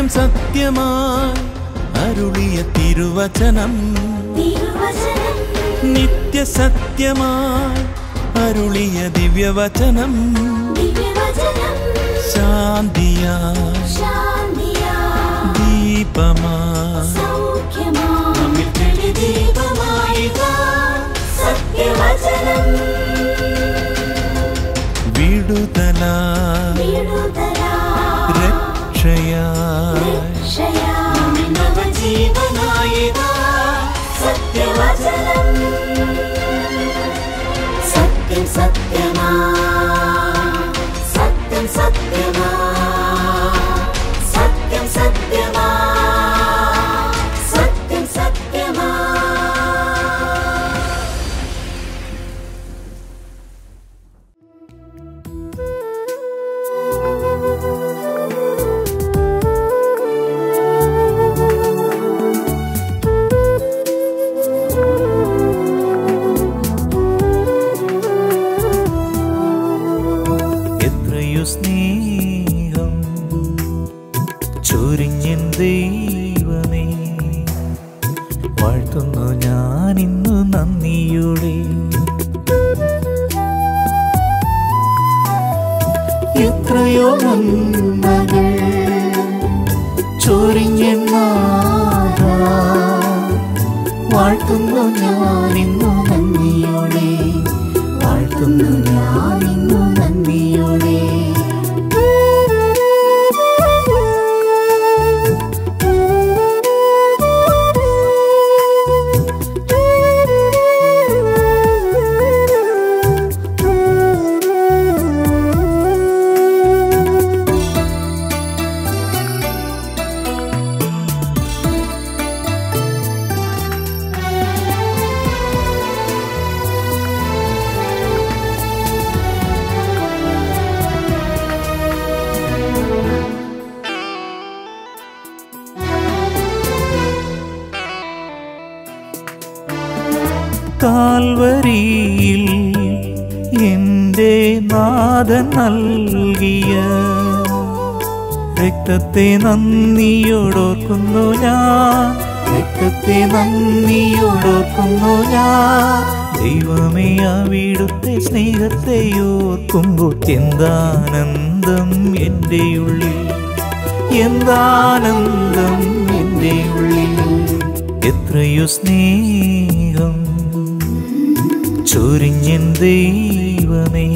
സത്യം സത്യമായി അരുളിയ തിരുവചനം നിത്യസത്യമായി അരുളിയ ദിവ്യവചനം ശാന്തിയായി ദീപമായി നമ്മിൽ തെളിദീപമായിതാ സത്യവചനം വിടുതലായി രക്ഷയായി നവജീവനായിതാ സത്യവചനം സത്യം സത്യമാ സത്യം സത്യമാ സത്യം സത്യമാ സത്യം സത്യമാ. സ്നേഹം ചൊരിഞ്ഞൻ ദൈവമേ, വാഴ്ത്തുന്നു ഞാനിന്നു നന്ദിയോടെ. എത്രയോ നന്മകൾ ചൊരിഞ്ഞൻ നാഥാ, വാഴ്ത്തുന്നു ഞാനിന്നു നന്ദിയോടെ, വാഴ്ത്തുന്നു ഞാനിന്നു നന്ദിയോടെ. കാൽവരിയിൽ എൻ്റെ നാഥൻ നൽകിയ രക്തത്തെ നന്ദിയോടോർക്കുന്നു ഞാൻ, രക്തത്തെ നന്ദിയോടോർക്കുന്നു ഞാൻ. ദൈവമേ, അവിടുത്തെ സ്നേഹത്തെ ഓർക്കുമ്പോൾ എന്താനന്ദം എൻ്റെ ഉള്ളിൽ, എന്താനന്ദം എൻ്റെ ഉള്ളിൽ. എത്രയോ സ്നേഹം ചൊരിഞ്ഞൻ ദൈവമേ,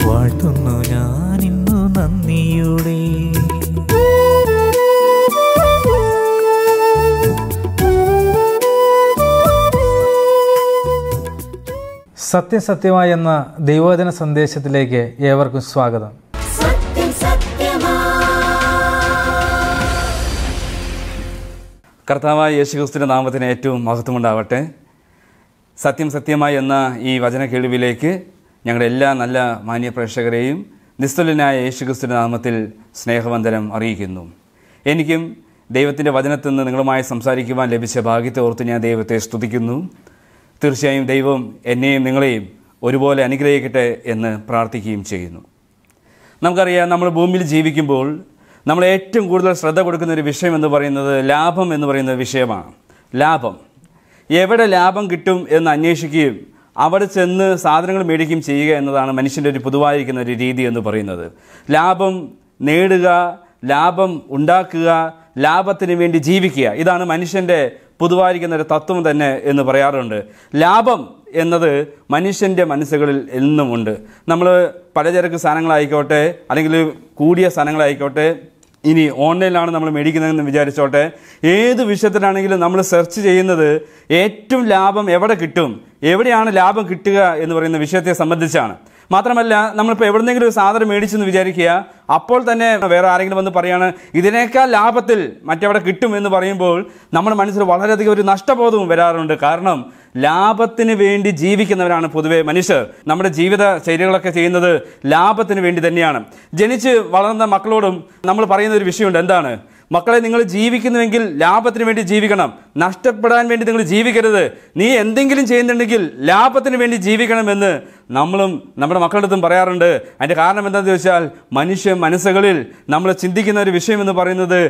വാഴ്ത്തുന്നു ഞാനിന്നു നന്ദിയോടെ. സത്യസത്യമായി എന്ന ദൈവവചന സന്ദേശത്തിലേക്ക് ഏവർക്കും സ്വാഗതം. കർത്താവായ യേശുക്രിസ്തുവിന്റെ നാമത്തിന് ഏറ്റവും മഹത്വമുണ്ടാവട്ടെ. സത്യം സത്യമായി എന്ന ഈ വചന കേൾവിയിലേക്ക് ഞങ്ങളുടെ എല്ലാ നല്ല മാന്യ പ്രേക്ഷകരെയും നിസ്തുലനായ യേശുക്രിസ്തുവിന്റെ നാമത്തിൽ സ്നേഹവന്ദനം അറിയിക്കുന്നു. എനിക്കും ദൈവത്തിൻ്റെ വചനത്തിൽ നിന്ന് നിങ്ങളുമായി സംസാരിക്കുവാൻ ലഭിച്ച ഭാഗ്യത്തെ ഓർത്ത് ഞാൻ ദൈവത്തെ സ്തുതിക്കുന്നു. തീർച്ചയായും ദൈവം എന്നെയും നിങ്ങളെയും ഒരുപോലെ അനുഗ്രഹിക്കട്ടെ എന്ന് പ്രാർത്ഥിക്കുകയും ചെയ്യുന്നു. നമുക്കറിയാം, നമ്മൾ ഭൂമിയിൽ ജീവിക്കുമ്പോൾ നമ്മൾ ഏറ്റവും കൂടുതൽ ശ്രദ്ധ കൊടുക്കുന്ന ഒരു വിഷയം എന്ന് പറയുന്നത് ലാഭം എന്ന് പറയുന്ന വിഷയമാണ്. ലാഭം, എവിടെ ലാഭം കിട്ടും എന്ന് അന്വേഷിക്കുകയും അവിടെ ചെന്ന് സാധനങ്ങൾ മേടിക്കുകയും ചെയ്യുക എന്നതാണ് മനുഷ്യൻ്റെ ഒരു പൊതുവായിരിക്കുന്ന ഒരു രീതി എന്ന് പറയുന്നത്. ലാഭം നേടുക, ലാഭം ഉണ്ടാക്കുക, ലാഭത്തിന് വേണ്ടി ജീവിക്കുക, ഇതാണ് മനുഷ്യൻ്റെ പൊതുവായിരിക്കുന്ന ഒരു തത്വം തന്നെ എന്ന് പറയാറുണ്ട്. ലാഭം എന്നത് മനുഷ്യൻ്റെ മനസ്സുകളിൽ എന്നുമുണ്ട്. നമ്മൾ പലചരക്ക് സാധനങ്ങളായിക്കോട്ടെ, അല്ലെങ്കിൽ കൂടിയ സാധനങ്ങളായിക്കോട്ടെ, ഇനി ഓൺലൈനിലാണ് നമ്മൾ മേടിക്കുന്നതെന്ന് വിചാരിച്ചോട്ടെ, ഏത് വിഷയത്തിലാണെങ്കിലും നമ്മൾ സെർച്ച് ചെയ്യുന്നത് ഏറ്റവും ലാഭം എവിടെ കിട്ടും, എവിടെയാണ് ലാഭം കിട്ടുക എന്ന് പറയുന്ന വിഷയത്തെ സംബന്ധിച്ചാണ്. മാത്രമല്ല, നമ്മളിപ്പോൾ എവിടെന്നെങ്കിലും ഒരു സാധനം മേടിച്ചെന്ന് വിചാരിക്കുക, അപ്പോൾ തന്നെ വേറെ ആരെങ്കിലും വന്ന് പറയാണ് ഇതിനേക്കാൾ ലാഭത്തിൽ മറ്റെവിടെ കിട്ടും എന്ന് പറയുമ്പോൾ നമ്മുടെ മനസ്സിൽ വളരെയധികം ഒരു നഷ്ടബോധവും വരാറുണ്ട്. കാരണം ലാഭത്തിന് വേണ്ടി ജീവിക്കുന്നവരാണ് പൊതുവെ മനുഷ്യർ. നമ്മുടെ ജീവിത ശൈലികളൊക്കെ ചെയ്യുന്നത് ലാഭത്തിന് വേണ്ടി തന്നെയാണ്. ജനിച്ച് വളർന്ന മക്കളോടും നമ്മൾ പറയുന്ന ഒരു വിഷയമുണ്ട്, എന്താണ്? മക്കളെ, നിങ്ങൾ ജീവിക്കുന്നുവെങ്കിൽ ലാഭത്തിന് വേണ്ടി ജീവിക്കണം, നഷ്ടപ്പെടാൻ വേണ്ടി നിങ്ങൾ ജീവിക്കരുത്. നീ എന്തെങ്കിലും ചെയ്യുന്നുണ്ടെങ്കിൽ ലാഭത്തിന് വേണ്ടി ജീവിക്കണമെന്ന് നമ്മളും നമ്മുടെ മക്കളുടെ അടുത്തും പറയാറുണ്ട്. അതിൻ്റെ കാരണം എന്താണെന്ന് ചോദിച്ചാൽ, മനുഷ്യ മനസ്സുകളിൽ നമ്മൾ ചിന്തിക്കുന്ന ഒരു വിഷയം എന്ന് പറയുന്നത്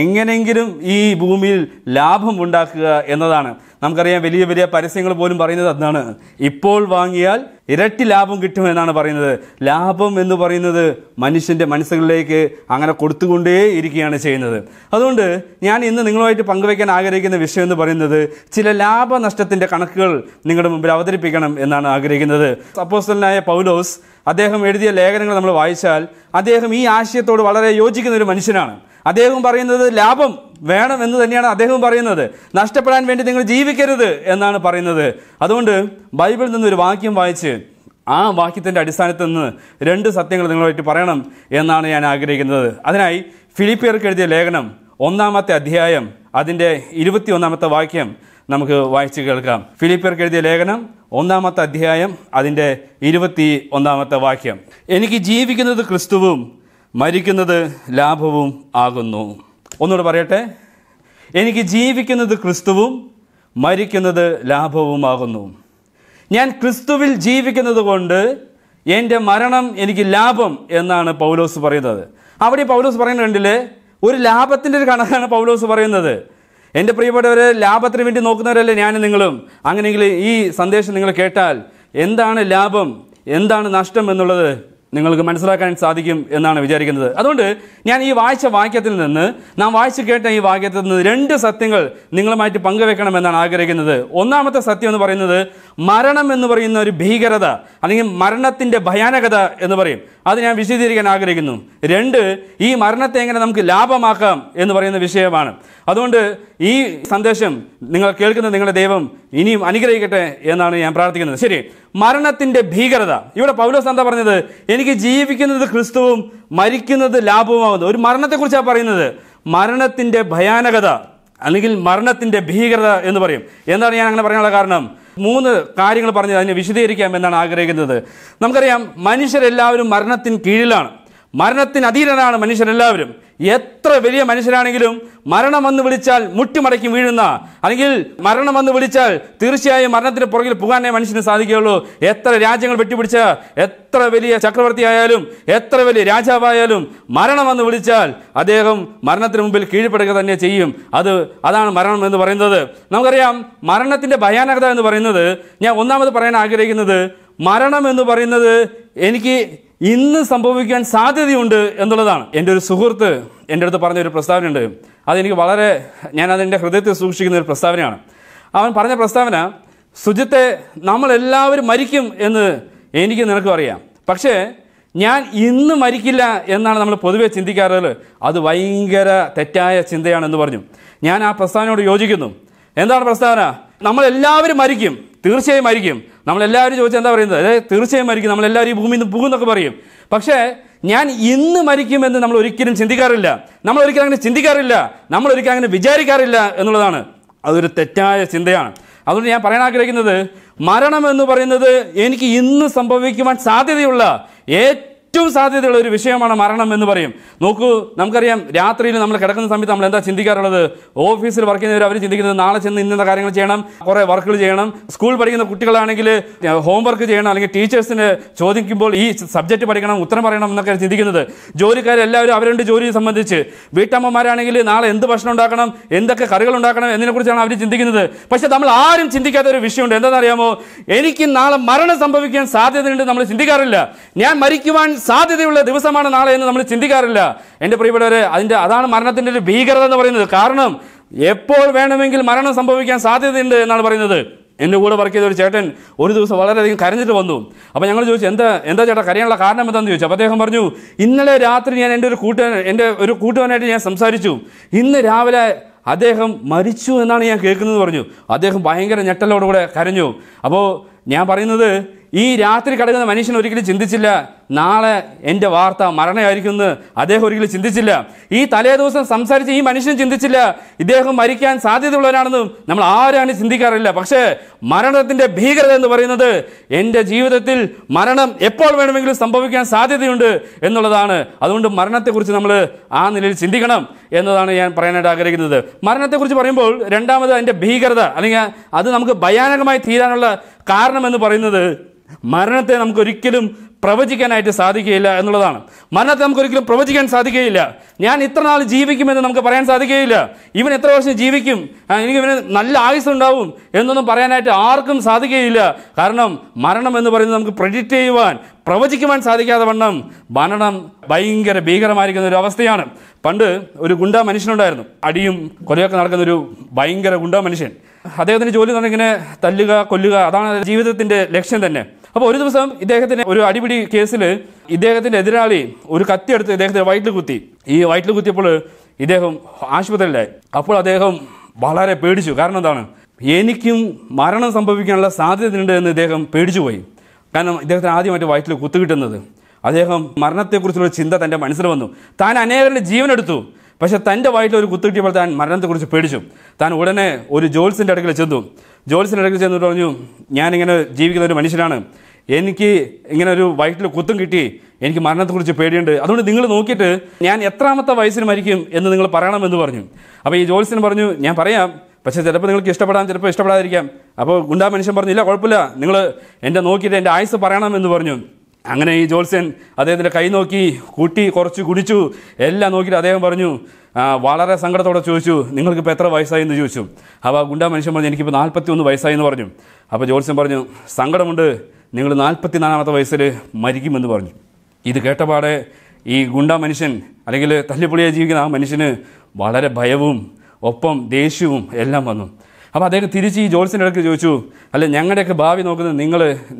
എങ്ങനെയെങ്കിലും ഈ ഭൂമിയിൽ ലാഭം ഉണ്ടാക്കുക എന്നതാണ്. നമുക്കറിയാം, വലിയ വലിയ പരസ്യങ്ങൾ പോലും പറയുന്നത് അതാണ്. ഇപ്പോൾ വാങ്ങിയാൽ ഇരട്ടി ലാഭം കിട്ടുമെന്നാണ് പറയുന്നത്. ലാഭം എന്ന് പറയുന്നത് മനുഷ്യൻ്റെ മനസ്സുകളിലേക്ക് അങ്ങനെ കൊടുത്തുകൊണ്ടേ ഇരിക്കുകയാണ് ചെയ്യുന്നത്. അതുകൊണ്ട് ഞാൻ ഇന്ന് നിങ്ങളുമായിട്ട് പങ്കുവയ്ക്കാൻ ആഗ്രഹിക്കുന്ന വിഷയം എന്ന് പറയുന്നത്, ചില ലാഭനഷ്ടത്തിൻ്റെ കണക്കുകൾ നിങ്ങളുടെ മുമ്പിൽ അവതരിപ്പിക്കണം എന്നാണ് ആഗ്രഹിക്കുന്നത്. അപ്പോസ്തലനായ പൗലോസ് അദ്ദേഹം എഴുതിയ ലേഖനങ്ങൾ നമ്മൾ വായിച്ചാൽ അദ്ദേഹം ഈ ആശയത്തോട് വളരെ യോജിക്കുന്ന ഒരു മനുഷ്യനാണ്. അദ്ദേഹം പറയുന്നത് ലാഭം വേണം എന്ന് തന്നെയാണ് അദ്ദേഹം പറയുന്നത്. നഷ്ടപ്പെടാൻ വേണ്ടി നിങ്ങൾ ജീവിക്കരുത് എന്നാണ് പറയുന്നത്. അതുകൊണ്ട് ബൈബിളിൽ നിന്നൊരു വാക്യം വായിച്ച് ആ വാക്യത്തിൻ്റെ അടിസ്ഥാനത്തിൽ നിന്ന് 2 സത്യങ്ങൾ നിങ്ങളുമായിട്ട് പറയണം എന്നാണ് ഞാൻ ആഗ്രഹിക്കുന്നത്. അതിനായി ഫിലിപ്പിയർക്ക് എഴുതിയ ലേഖനം 1-ാമത്തെ അധ്യായം അതിൻ്റെ 21-ാമത്തെ വാക്യം നമുക്ക് വായിച്ച് കേൾക്കാം. ഫിലിപ്പിയർക്ക് എഴുതിയ ലേഖനം 1-ാമത്തെ അധ്യായം അതിൻ്റെ 21-ാമത്തെ വാക്യം. എനിക്ക് ജീവിക്കുന്നത് ക്രിസ്തുവും മരിക്കുന്നത് ലാഭവും ആകുന്നു. ഒന്നുകൂടെ പറയട്ടെ, എനിക്ക് ജീവിക്കുന്നത് ക്രിസ്തുവും മരിക്കുന്നത് ലാഭവുമാകുന്നു. ഞാൻ ക്രിസ്തുവിൽ ജീവിക്കുന്നത് കൊണ്ട് എൻ്റെ മരണം എനിക്ക് ലാഭം എന്നാണ് പൗലോസ് പറയുന്നത്. അവിടെ പൗലോസ് പറയുന്നത് കണ്ടില്ലേ, ഒരു ലാഭത്തിൻ്റെ ഒരു കണക്കാണ് പൗലോസ് പറയുന്നത്. എൻ്റെ പ്രിയപ്പെട്ടവരെ, ലാഭത്തിന് വേണ്ടി നോക്കുന്നവരല്ലേ ഞാനും നിങ്ങളും. അങ്ങനെയെങ്കിൽ ഈ സന്ദേശം നിങ്ങൾ കേട്ടാൽ എന്താണ് ലാഭം, എന്താണ് നഷ്ടം എന്നുള്ളത് നിങ്ങൾക്ക് മനസ്സിലാക്കാൻ സാധിക്കും എന്നാണ് വിചാരിക്കുന്നത്. അതുകൊണ്ട് ഞാൻ ഈ വായിച്ച വാക്യത്തിൽ നിന്ന്, നാം വായിച്ച് കേട്ട ഈ വാക്യത്തിൽ നിന്ന് 2 സത്യങ്ങൾ നിങ്ങളുമായിട്ട് പങ്കുവെക്കണമെന്നാണ് ആഗ്രഹിക്കുന്നത്. 1-ാമത്തെ സത്യം എന്ന് പറയുന്നത്, മരണം എന്ന് പറയുന്ന ഒരു ഭീകരത അല്ലെങ്കിൽ മരണത്തിൻ്റെ ഭയാനകത എന്ന് പറയും. അത് ഞാൻ വിശദീകരിക്കാൻ ആഗ്രഹിക്കുന്നു. 2, ഈ മരണത്തെ എങ്ങനെ നമുക്ക് ലാഭമാക്കാം എന്ന് പറയുന്ന വിഷയമാണ്. അതുകൊണ്ട് ഈ സന്ദേശം നിങ്ങൾ കേൾക്കുന്ന നിങ്ങളുടെ ദൈവം ഇനിയും അനുഗ്രഹിക്കട്ടെ എന്നാണ് ഞാൻ പ്രാർത്ഥിക്കുന്നത്. ശരി, മരണത്തിൻ്റെ ഭീകരത. ഇവിടെ പൗലോസ് എന്താ പറഞ്ഞത്? എനിക്ക് ജീവിക്കുന്നത് ക്രിസ്തുവും മരിക്കുന്നത് ലാഭവുമാകുന്നു. ഒരു മരണത്തെക്കുറിച്ചാണ് പറയുന്നത്. മരണത്തിൻ്റെ ഭയാനകത അല്ലെങ്കിൽ മരണത്തിൻ്റെ ഭീകരത എന്ന് പറയും. എന്താണ് ഞാൻ അങ്ങനെ പറയാനുള്ള കാരണം? 3 കാര്യങ്ങൾ പറഞ്ഞ് അതിനെ വിശദീകരിക്കാം എന്നാണ് ആഗ്രഹിക്കുന്നത്. നമുക്കറിയാം, മനുഷ്യരെല്ലാവരും മരണത്തിന് കീഴിലാണ്, മരണത്തിന് അധീനരാണ് മനുഷ്യരെല്ലാവരും. എത്ര വലിയ മനുഷ്യരാണെങ്കിലും മരണം വന്ന് വിളിച്ചാൽ മുട്ടിമടക്കി വീഴുന്ന, അല്ലെങ്കിൽ മരണം വന്ന് വിളിച്ചാൽ തീർച്ചയായും മരണത്തിന് പുറകിൽ പോകാനേ മനുഷ്യന് സാധിക്കുകയുള്ളൂ. എത്ര രാജ്യങ്ങൾ വെട്ടിപ്പിടിച്ച, എത്ര വലിയ ചക്രവർത്തി ആയാലും, എത്ര വലിയ രാജാവായാലും മരണം വന്ന് വിളിച്ചാൽ അദ്ദേഹം മരണത്തിന് മുമ്പിൽ കീഴ്പ്പെടുക തന്നെ ചെയ്യും. അതാണ് മരണം എന്ന് പറയുന്നത്. നമുക്കറിയാം, മരണത്തിൻ്റെ ഭയാനകത എന്ന് പറയുന്നത്, ഞാൻ ഒന്നാമത് പറയാൻ ആഗ്രഹിക്കുന്നത്, മരണം എന്ന് പറയുന്നത് എനിക്ക് ഇന്ന് സംഭവിക്കാൻ സാധ്യതയുണ്ട് എന്നുള്ളതാണ്. എൻ്റെ ഒരു സുഹൃത്ത് എൻ്റെ അടുത്ത് പറഞ്ഞൊരു പ്രസ്താവനയുണ്ട്. അതെനിക്ക് വളരെ, ഞാനതെൻ്റെ ഹൃദയത്തിൽ സൂക്ഷിക്കുന്ന ഒരു പ്രസ്താവനയാണ്. അവൻ പറഞ്ഞ പ്രസ്താവന, സുജിത്തെ, നമ്മളെല്ലാവരും മരിക്കും എന്ന് എനിക്ക് നിനക്കും അറിയാം, പക്ഷേ ഞാൻ ഇന്ന് മരിക്കില്ല എന്നാണ് നമ്മൾ പൊതുവെ ചിന്തിക്കാറുള്ളത്. അത് ഭയങ്കര തെറ്റായ ചിന്തയാണെന്ന് പറഞ്ഞു. ഞാൻ ആ പ്രസ്താവനയോട് യോജിക്കുന്നു. എന്താണ് പ്രസ്താവന? നമ്മളെല്ലാവരും മരിക്കും, തീർച്ചയായും മരിക്കും. നമ്മളെല്ലാവരും ചോദിച്ചാൽ എന്താ പറയുന്നത്? തീർച്ചയായും മരിക്കും, നമ്മളെല്ലാവരും ഈ ഭൂമിയിൽ നിന്ന് പോകുന്നൊക്കെ പറയും. പക്ഷേ ഞാൻ ഇന്ന് മരിക്കുമെന്ന് നമ്മൾ ഒരിക്കലും ചിന്തിക്കാറില്ല, നമ്മൾ ഒരിക്കലും അങ്ങനെ ചിന്തിക്കാറില്ല, നമ്മൾ ഒരിക്കലും അങ്ങനെ വിചാരിക്കാറില്ല എന്നുള്ളതാണ്. അതൊരു തെറ്റായ ചിന്തയാണ്. അതുകൊണ്ട് ഞാൻ പറയാൻ ആഗ്രഹിക്കുന്നത്, മരണം എന്ന് പറയുന്നത് എനിക്ക് ഇന്ന് സംഭവിക്കുവാൻ സാധ്യതയുള്ള ഏറ്റവും സാധ്യതയുള്ള ഒരു വിഷയമാണ് മരണം എന്ന് പറയും. നോക്കൂ, നമുക്കറിയാം, രാത്രിയിൽ നമ്മൾ കിടക്കുന്ന സമയത്ത് നമ്മൾ എന്താ ചിന്തിക്കാറുള്ളത്? ഓഫീസിൽ വർക്ക് ചെയ്യുന്നവർ അവർ ചിന്തിക്കുന്നത് നാളെ ചെന്ന് ഇന്ന കാര്യങ്ങൾ ചെയ്യണം, കുറേ വർക്കുകൾ ചെയ്യണം. സ്കൂൾ പഠിക്കുന്ന കുട്ടികളാണെങ്കിൽ ഹോംവർക്ക് ചെയ്യണം, അല്ലെങ്കിൽ ടീച്ചേഴ്സിന് ചോദിക്കുമ്പോൾ ഈ സബ്ജക്റ്റ് പഠിക്കണം, ഉത്തരം പറയണം എന്നൊക്കെ ചിന്തിക്കുന്നത്. ജോലിക്കാരെല്ലാവരും അവരുടെ ജോലിയെ സംബന്ധിച്ച്, വീട്ടമ്മമാരാണെങ്കിൽ നാളെ എന്ത് ഭക്ഷണം ഉണ്ടാക്കണം, എന്തൊക്കെ കറികൾ ഉണ്ടാക്കണം എന്നതിനെക്കുറിച്ചാണ് അവർ ചിന്തിക്കുന്നത്. പക്ഷെ നമ്മൾ ആരും ചിന്തിക്കാത്ത ഒരു വിഷയമുണ്ട്. എന്താണെന്നറിയാമോ? എനിക്ക് നാളെ മരണം സംഭവിക്കാൻ സാധ്യതയുണ്ട് നമ്മൾ ചിന്തിക്കാറില്ല. ഞാൻ മരിക്കുവാൻ സാധ്യതയുള്ള ദിവസമാണ് നാളെ എന്ന് നമ്മൾ ചിന്തിക്കാറില്ല. എൻ്റെ പ്രിയപ്പെട്ടവരെ, അതാണ് മരണത്തിൻ്റെ ഒരു ഭീകരത എന്ന് പറയുന്നത്. കാരണം എപ്പോൾ വേണമെങ്കിൽ മരണം സംഭവിക്കാൻ സാധ്യതയുണ്ട് എന്നാണ് പറയുന്നത്. എൻ്റെ കൂടെ വർക്ക് ചെയ്ത ഒരു ചേട്ടൻ ഒരു ദിവസം വളരെയധികം കരഞ്ഞിട്ട് വന്നു. അപ്പോൾ ഞങ്ങൾ ചോദിച്ചു, എന്താ ചേട്ടാ കരയാനുള്ള കാരണം എന്താണെന്ന് ചോദിച്ചു. അപ്പോൾ അദ്ദേഹം പറഞ്ഞു, ഇന്നലെ രാത്രി ഞാൻ എൻ്റെ ഒരു കൂട്ടുകാരനായിട്ട് ഞാൻ സംസാരിച്ചു, ഇന്ന് രാവിലെ അദ്ദേഹം മരിച്ചു എന്നാണ് ഞാൻ കേൾക്കുന്നത് പറഞ്ഞു. അദ്ദേഹം ഭയങ്കര ഞെട്ടലോടുകൂടെ കരഞ്ഞു. അപ്പോൾ ഞാൻ പറയുന്നത്, ഈ രാത്രി കിടക്കുന്ന മനുഷ്യൻ ഒരിക്കലും ചിന്തിച്ചില്ല നാളെ എൻ്റെ വാർത്ത മരണമായിരിക്കും എന്ന് അദ്ദേഹം ഒരിക്കലും ചിന്തിച്ചില്ല. ഈ തലേ ദിവസം സംസാരിച്ച ഈ മനുഷ്യൻ ചിന്തിച്ചില്ല ഇദ്ദേഹം മരിക്കാൻ സാധ്യതയുള്ളവരാണെന്നും നമ്മൾ ആരാണ് ചിന്തിക്കാറില്ല. പക്ഷേ മരണത്തിൻ്റെ ഭീകരത എന്ന് പറയുന്നത് എൻ്റെ ജീവിതത്തിൽ മരണം എപ്പോൾ വേണമെങ്കിലും സംഭവിക്കാൻ സാധ്യതയുണ്ട് എന്നുള്ളതാണ്. അതുകൊണ്ട് മരണത്തെക്കുറിച്ച് നമ്മൾ ആ നിലയിൽ ചിന്തിക്കണം എന്നതാണ് ഞാൻ പറയാനായിട്ട് ആഗ്രഹിക്കുന്നത്. മരണത്തെക്കുറിച്ച് പറയുമ്പോൾ രണ്ടാമത് അതിൻ്റെ ഭീകരത അല്ലെങ്കിൽ അത് നമുക്ക് ഭയാനകമായി തീരാനുള്ള കാരണം എന്ന് പറയുന്നത് മരണത്തെ നമുക്കൊരിക്കലും പ്രവചിക്കാനായിട്ട് സാധിക്കുകയില്ല എന്നുള്ളതാണ്. മരണത്തെ നമുക്കൊരിക്കലും പ്രവചിക്കാൻ സാധിക്കുകയില്ല. ഞാൻ ഇത്ര നാൾ ജീവിക്കുമെന്ന് നമുക്ക് പറയാൻ സാധിക്കുകയില്ല. ഇവൻ എത്ര വർഷം ജീവിക്കും, എനിക്ക് ഇവന് നല്ല ആയുസ് ഉണ്ടാവും എന്നൊന്നും പറയാനായിട്ട് ആർക്കും സാധിക്കുകയില്ല. കാരണം മരണം എന്ന് പറയുന്നത് നമുക്ക് പ്രെഡിക്റ്റ് ചെയ്യുവാൻ, പ്രവചിക്കുവാൻ സാധിക്കാതെ വണ്ണം മരണം ഭയങ്കര ഭീകരമായിരിക്കുന്ന ഒരു അവസ്ഥയാണ്. പണ്ട് ഒരു ഗുണ്ടാ മനുഷ്യനുണ്ടായിരുന്നു. അടിയും കൊലയൊക്കെ നടക്കുന്നൊരു ഭയങ്കര ഗുണ്ടാ മനുഷ്യൻ. അദ്ദേഹത്തിൻ്റെ ജോലി എന്ന് പറഞ്ഞാൽ ഇങ്ങനെ തല്ലുക, കൊല്ലുക, അതാണ് ജീവിതത്തിൻ്റെ ലക്ഷ്യം തന്നെ. അപ്പോൾ ഒരു ദിവസം ഇദ്ദേഹത്തിന് ഒരു അടിപിടി കേസിൽ ഇദ്ദേഹത്തിൻ്റെ എതിരാളി ഒരു കത്തിയെടുത്ത് ഇദ്ദേഹത്തിൻ്റെ വയറ്റിൽ കുത്തി. ഈ വയറ്റിൽ കുത്തിയപ്പോൾ ഇദ്ദേഹം ആശുപത്രിയിലായി. അപ്പോൾ അദ്ദേഹം വളരെ പേടിച്ചു. കാരണം എന്താണ്, എനിക്കും മരണം സംഭവിക്കാനുള്ള സാധ്യതയുണ്ട് എന്ന് ഇദ്ദേഹം പേടിച്ചു പോയി. കാരണം ഇദ്ദേഹത്തിന് ആദ്യമായിട്ട് വയറ്റിൽ കുത്തു കിട്ടുന്നത്. അദ്ദേഹം മരണത്തെക്കുറിച്ചുള്ള ചിന്ത തൻ്റെ മനസ്സിൽ വന്നു. താൻ അനേകരുടെ ജീവനെടുത്തു, പക്ഷെ തൻ്റെ വയറ്റിൽ ഒരു കുത്തു കിട്ടിയപ്പോൾ താൻ മരണത്തെക്കുറിച്ച് പേടിച്ചു. താൻ ഉടനെ ഒരു ജോത്സ്യൻ്റെ അടുക്കൽ ചെന്നു. ജോത്സ്യൻ്റെ അടുക്കൽ ചെന്നിട്ട് പറഞ്ഞു, ഞാനിങ്ങനെ ജീവിക്കുന്ന ഒരു മനുഷ്യനാണ്, എനിക്ക് ഇങ്ങനെ ഒരു വയറ്റിൽ കുത്തും കിട്ടി, എനിക്ക് മരണത്തെക്കുറിച്ച് പേടിയുണ്ട്, അതുകൊണ്ട് നിങ്ങൾ നോക്കിയിട്ട് ഞാൻ എത്രാമത്തെ വയസ്സിന് മരിക്കും എന്ന് നിങ്ങൾ പറയണമെന്ന് പറഞ്ഞു. അപ്പോൾ ഈ ജോത്സ്യൻ പറഞ്ഞു, ഞാൻ പറയാം, പക്ഷേ ചിലപ്പോൾ നിങ്ങൾക്ക് ഇഷ്ടപ്പെടാം, ചിലപ്പോൾ ഇഷ്ടപ്പെടാതിരിക്കാം. അപ്പോൾ ഗുണ്ടാ മനുഷ്യൻ പറഞ്ഞു, ഇല്ല കുഴപ്പമില്ല, നിങ്ങൾ എൻ്റെ നോക്കിയിട്ട് എൻ്റെ ആയുസ് പറയണമെന്ന് പറഞ്ഞു. അങ്ങനെ ഈ ജോത്സ്യൻ അദ്ദേഹത്തിൻ്റെ കൈ നോക്കി കൂട്ടി കുറച്ച് കുടിച്ചു, എല്ലാം നോക്കിയിട്ട് അദ്ദേഹം പറഞ്ഞു, വളരെ സങ്കടത്തോടെ ചോദിച്ചു, നിങ്ങൾക്കിപ്പോൾ എത്ര വയസ്സായി എന്ന് ചോദിച്ചു. അപ്പോൾ ഗുണ്ടാ മനുഷ്യൻ പറഞ്ഞു, എനിക്കിപ്പോൾ 41 വയസ്സായി എന്ന് പറഞ്ഞു. അപ്പോൾ ജോത്സ്യൻ പറഞ്ഞു, സങ്കടമുണ്ട്, നിങ്ങൾ 44-ാമത്തെ വയസ്സിൽ മരിക്കുമെന്ന് പറഞ്ഞു. ഇത് കേട്ടപാടെ ഈ ഗുണ്ടാ മനുഷ്യൻ അല്ലെങ്കിൽ തല്ലിപ്പൊളിയായി ജീവിക്കുന്ന ആ മനുഷ്യന് വളരെ ഭയവും ഒപ്പം ദേഷ്യവും എല്ലാം വന്നു. അപ്പോൾ അദ്ദേഹം തിരിച്ച് ഈ ജോത്സ്യൻ്റെ അടുത്ത് ചോദിച്ചു, അല്ല ഞങ്ങളുടെയൊക്കെ ഭാവി നോക്കുന്നത്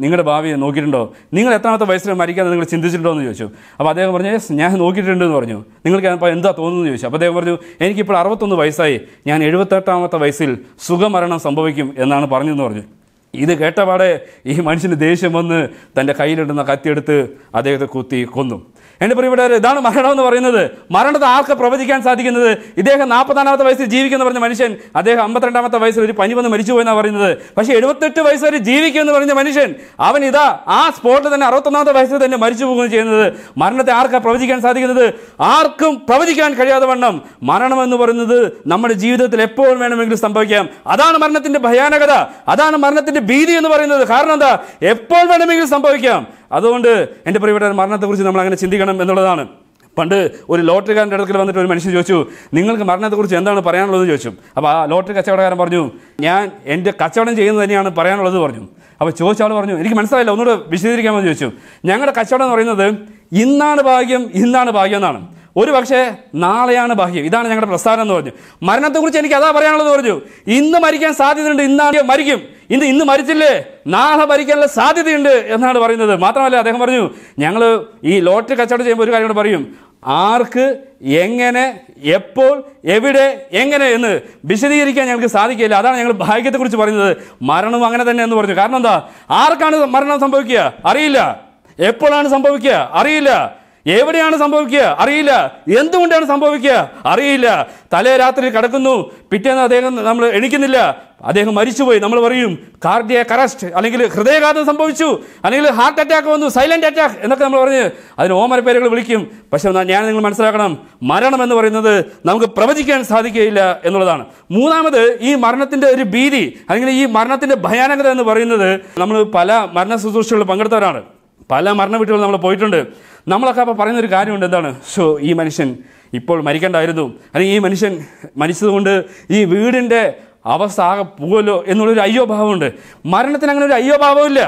നിങ്ങളുടെ ഭാവി നോക്കിയിട്ടുണ്ടോ, നിങ്ങൾ എത്രാമത്തെ വയസ്സിൽ മരിക്കാമെന്ന് നിങ്ങൾ ചിന്തിച്ചിട്ടുണ്ടോ എന്ന് ചോദിച്ചു. അപ്പോൾ അദ്ദേഹം പറഞ്ഞു, ഞാൻ നോക്കിയിട്ടുണ്ടെന്ന് പറഞ്ഞു. നിങ്ങൾക്ക് അപ്പോൾ എന്താ തോന്നുന്നു ചോദിച്ചു. അപ്പോൾ അദ്ദേഹം പറഞ്ഞു, എനിക്കിപ്പോൾ 61 വയസ്സായി, ഞാൻ 78-ാമത്തെ വയസ്സിൽ സുഖമരണം സംഭവിക്കും എന്നാണ് പറഞ്ഞതെന്ന് പറഞ്ഞു. ഇത് കേട്ടപാടെ ഈ മനുഷ്യന് ദേഷ്യം വന്ന് തൻ്റെ കയ്യിലിടുന്ന കത്തിയെടുത്ത് അദ്ദേഹത്തെ കുത്തി കൊന്നു. എൻ്റെ പ്രിയപ്പെട്ടവരെ, ഇതാണ് മരണം എന്ന് പറയുന്നത്. മരണത്തെ ആർക്ക് പ്രവചിക്കാൻ സാധിക്കുന്നത്? ഇദ്ദേഹം 44-ാമത്തെ വയസ്സിൽ ജീവിക്കുമെന്ന് പറഞ്ഞ മനുഷ്യൻ അദ്ദേഹം 52-ാമത്തെ വയസ്സിൽ ഒരു പനി വന്ന് മരിച്ചു പോയെന്നാണ് പറയുന്നത്. പക്ഷേ 78 വയസ്സ് വരെ ജീവിക്കുമെന്ന് പറഞ്ഞ മനുഷ്യൻ അവൻ ഇതാ ആ സ്പോട്ടിൽ തന്നെ 61-ാമത്തെ വയസ്സിൽ തന്നെ മരിച്ചു പോകുകയും ചെയ്യുന്നത്. മരണത്തെ ആർക്കാണ് പ്രവചിക്കാൻ സാധിക്കുന്നത്? ആർക്കും പ്രവചിക്കാൻ കഴിയാതെ വണ്ണം മരണം എന്ന് പറയുന്നത് നമ്മുടെ ജീവിതത്തിൽ എപ്പോൾ വേണമെങ്കിലും സംഭവിക്കാം. അതാണ് മരണത്തിൻ്റെ ഭയാനകത, അതാണ് മരണത്തിൻ്റെ ഭീതി എന്ന് പറയുന്നത്. കാരണം എന്താ, എപ്പോൾ വേണമെങ്കിലും സംഭവിക്കാം. അതുകൊണ്ട് എൻ്റെ പ്രിയപ്പെട്ട മരണത്തെക്കുറിച്ച് നമ്മൾ അങ്ങനെ ചിന്തിക്കണം എന്നുള്ളതാണ്. പണ്ട് ഒരു ലോട്ടറിക്കാരൻ്റെ അടുക്കൽ വന്നിട്ട് ഒരു മനുഷ്യൻ ചോദിച്ചു, നിങ്ങൾക്ക് മരണത്തെക്കുറിച്ച് എന്താണ് പറയാനുള്ളതെന്ന് ചോദിച്ചു. അപ്പോൾ ആ ലോട്ടറി കച്ചവടക്കാരൻ പറഞ്ഞു, ഞാൻ എൻ്റെ കച്ചവടം ചെയ്യുന്നത് തന്നെയാണ് പറയാനുള്ളത് പറഞ്ഞു. അപ്പോൾ ചോദിച്ച ആൾ പറഞ്ഞു, എനിക്ക് മനസ്സിലായില്ല, ഒന്നുകൂടെ വിശദീകരിക്കാമെന്ന് ചോദിച്ചു. ഞങ്ങളുടെ കച്ചവടം എന്ന് പറയുന്നത് ഇന്നാണ് ഭാഗ്യം എന്നാണ്. ഒരു പക്ഷേ നാളെയാണ് ഭാഗ്യം, ഇതാണ് ഞങ്ങളുടെ പ്രസ്ഥാനം എന്ന് പറഞ്ഞു. മരണത്തെക്കുറിച്ച് എനിക്ക് അതാ പറയാനുള്ളത് പറഞ്ഞു. ഇന്ന് മരിക്കാൻ സാധ്യതയുണ്ട്, ഇന്നാണ് മരിക്കും, ഇന്ന് മരിച്ചില്ലേ നാളെ മരിക്കാനുള്ള സാധ്യതയുണ്ട് എന്നാണ് പറയുന്നത്. മാത്രമല്ല അദ്ദേഹം പറഞ്ഞു, ഞങ്ങൾ ഈ ലോട്ടറി കച്ചവടം ചെയ്യുമ്പോൾ ഒരു കാര്യം കൂടെ പറയും, ആർക്ക് എങ്ങനെ എപ്പോൾ എവിടെ എങ്ങനെ എന്ന് വിശദീകരിക്കാൻ ഞങ്ങൾക്ക് സാധിക്കില്ല. അതാണ് ഞങ്ങൾ ഭാഗ്യത്തെക്കുറിച്ച് പറയുന്നത്. മരണവും അങ്ങനെ തന്നെ എന്ന് പറഞ്ഞു. കാരണം എന്താ, ആർക്കാണ് മരണം സംഭവിക്കുക അറിയില്ല, എപ്പോഴാണ് സംഭവിക്കുക അറിയില്ല, എവിടെയാണ് സംഭവിക്കുക അറിയില്ല, എന്തുകൊണ്ടാണ് സംഭവിക്കുക അറിയില്ല. തലേ രാത്രി കിടക്കുന്നു, പിറ്റേന്ന് അദ്ദേഹം നമ്മൾ എണിക്കുന്നില്ല, അദ്ദേഹം മരിച്ചുപോയി. നമ്മൾ പറയും കാർഡിയാക് അറസ്റ്റ്, അല്ലെങ്കിൽ ഹൃദയാഘാതം സംഭവിച്ചു, അല്ലെങ്കിൽ ഹാർട്ട് അറ്റാക്ക് വന്നു, സൈലന്റ് അറ്റാക്ക് എന്നൊക്കെ നമ്മൾ പറഞ്ഞ് അതിന് ഓമന പേരുകൾ വിളിക്കും. പക്ഷെ ഞാൻ നിങ്ങൾ മനസ്സിലാക്കണം, മരണം എന്ന് പറയുന്നത് നമുക്ക് പ്രവചിക്കാൻ സാധിക്കുകയില്ല എന്നുള്ളതാണ്. മൂന്നാമത്, ഈ മരണത്തിൻ്റെ ഒരു ഭീതി അല്ലെങ്കിൽ ഈ മരണത്തിൻ്റെ ഭയാനകത എന്ന് പറയുന്നത്, നമ്മൾ പല മരണ ശുശ്രൂഷകളിൽ പങ്കെടുത്തവരാണ്, പല മരണ വീട്ടുകളിൽ നമ്മൾ പോയിട്ടുണ്ട്. നമ്മളൊക്കെ അപ്പോൾ പറയുന്നൊരു കാര്യമുണ്ട്, എന്താണ്, ഈ മനുഷ്യൻ ഇപ്പോൾ മരിക്കേണ്ടായിരുന്നു, അല്ലെങ്കിൽ ഈ മനുഷ്യൻ മരിച്ചതുകൊണ്ട് ഈ വീടിൻ്റെ അവസ്ഥ ആകെ പോകുമല്ലോ എന്നുള്ളൊരു അയ്യോ ഭാവമുണ്ട്. മരണത്തിന് അങ്ങനെ ഒരു അയ്യോ ഭാവമില്ല,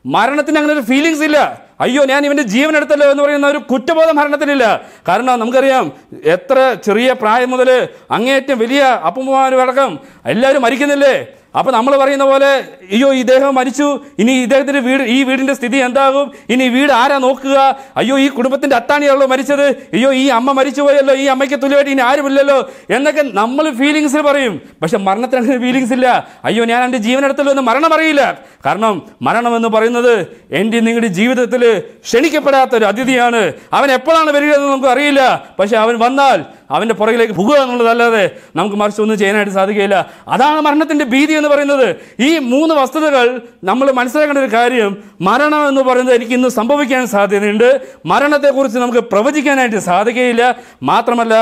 മരണത്തിന് അങ്ങനെ ഒരു ഫീലിങ്സ് ഇല്ല. അയ്യോ ഞാൻ ഇവൻ്റെ ജീവൻ എടുത്തല്ലോ എന്ന് പറയുന്ന ഒരു കുറ്റബോധം മരണത്തിനില്ല. കാരണം നമുക്കറിയാം, എത്ര ചെറിയ പ്രായം മുതൽ അങ്ങേയറ്റം വലിയ അപ്പന്മാരടക്കം എല്ലാവരും മരിക്കുന്നില്ലേ. അപ്പോൾ നമ്മൾ പറയുന്ന പോലെ അയ്യോ ഇദ്ദേഹം മരിച്ചു, ഇനി ഇദ്ദേഹത്തിൻ്റെ ഈ വീടിൻ്റെ സ്ഥിതി എന്താകും, ഇനി വീട് ആരാ നോക്കുക, അയ്യോ ഈ കുടുംബത്തിൻ്റെ അത്താണിയാണല്ലോ മരിച്ചത്, അയ്യോ ഈ അമ്മ മരിച്ചു പോയല്ലോ, ഈ അമ്മയ്ക്ക് തുല്യമായിട്ട് ഇനി ആരുമില്ലല്ലോ എന്നൊക്കെ നമ്മൾ ഫീലിങ്സിൽ പറയും. പക്ഷെ മരണത്തിന് അങ്ങനെ ഫീലിങ്സ് ഇല്ല. അയ്യോ ഞാൻ എൻ്റെ ജീവനെടുത്തല്ലോ എന്ന് മരണം അറിയില്ല. കാരണം മരണം എന്ന് പറയുന്നത് എൻ്റെ നിങ്ങളുടെ ജീവിതത്തിൽ ക്ഷണിക്കപ്പെടാത്തൊരു അതിഥിയാണ്. അവൻ എപ്പോഴാണ് വരിക എന്ന് നമുക്ക് അറിയില്ല. പക്ഷെ അവൻ വന്നാൽ അവൻ്റെ പുറകിലേക്ക് പോകുക എന്നുള്ളതല്ലാതെ നമുക്ക് മറിച്ചൊന്നും ചെയ്യാനായിട്ട് സാധിക്കുകയില്ല. അതാണ് മരണത്തിൻ്റെ ഭീതി എന്ന് പറയുന്നത്. ഈ 3 വസ്തുതകൾ നമ്മൾ മനസ്സിലാക്കേണ്ട ഒരു കാര്യം, മരണം എന്ന് പറയുന്നത് എനിക്ക് ഇന്ന് സംഭവിക്കാൻ സാധ്യതയുണ്ട്. മരണത്തെക്കുറിച്ച് നമുക്ക് പ്രവചിക്കാനായിട്ട് സാധിക്കുകയില്ല. മാത്രമല്ല